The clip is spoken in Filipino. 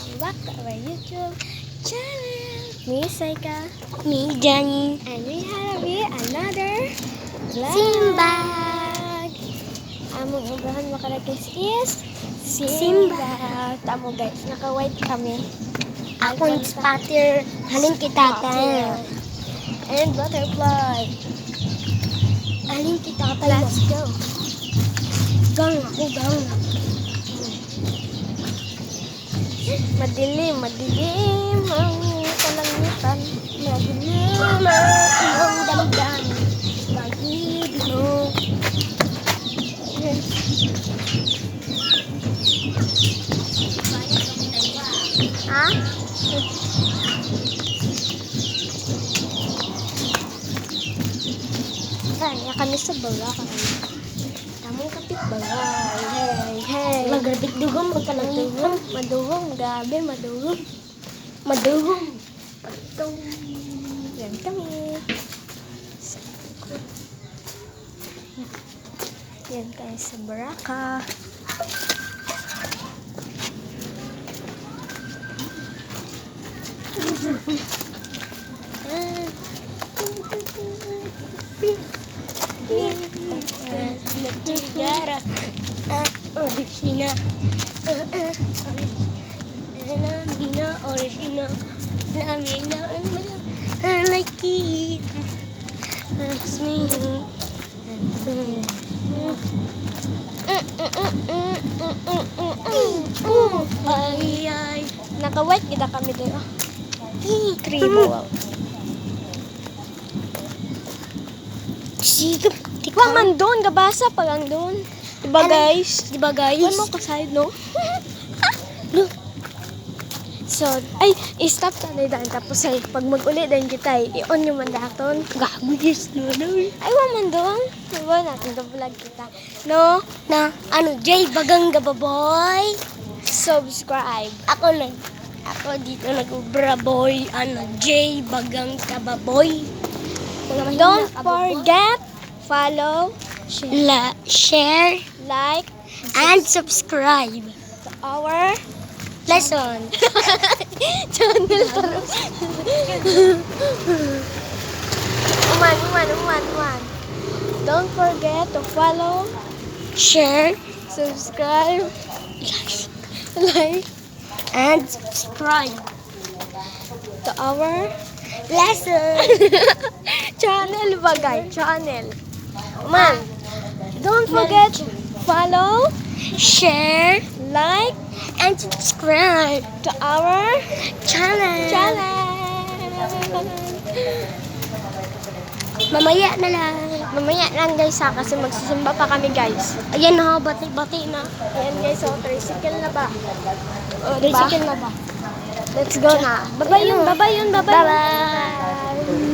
welcome back to our YouTube channel. Me, Saika. Me, Johnny. And we have here another vlog. Simbag. Among ubrahan makalagis is Simbag. Tamo guys, naka-white kami. Akong spatter. Halin kita tayo. And butterfly. Halin kita tayo. Let's go. Gang ako, gang. Madilim ang kalangitan. Madilim ang damdamin. Pag-ibig mo. Ha? Kaya kami sa Bulacan. Tamong kapit bagay. Hey. Magrabit dugong magkalangitan. Maduhong. Gabi, maduhong. Maduhong. Pagtong. Yan kami. Yan tayo sa Baraka. Nagtigara. Orisina. Namina, orisina. Namina, nakita. Asmin. Ay, ay. Naka-white kita kami din. Tribo. Sigap. Wag man doon, gabasa pa lang doon. Diba guys? Diba guys? Wag mo kasayod, no? No. So, ay, i-stop tayo dahil tapos ay, pag mag-uli din kita, i-on yung mandaton. Gago yes no. Ay, wag man doon. Diba natin, vlog kita. No? Na, ano, Jay Bagang Gababoy. Subscribe. Ako dito nag-ubra boy. Ano, Jay Bagang Gababoy. Don't forget, follow, Share like, and subscribe. to our Lesson. channel. Uman. Don't forget to follow, Share subscribe, like, and subscribe. to our Lesson. channel bagay. Channel. Man, don't forget to follow, Share like, and subscribe to our channel. Mamaya na lang. Mamaya lang guys ha, kasi magsisimba pa kami guys. Ayan na, bati-bati na. Ayan guys, so tricycle na ba? O, diba? Tricycle na ba? Let's go na. Bye-bye yun. Bye-bye.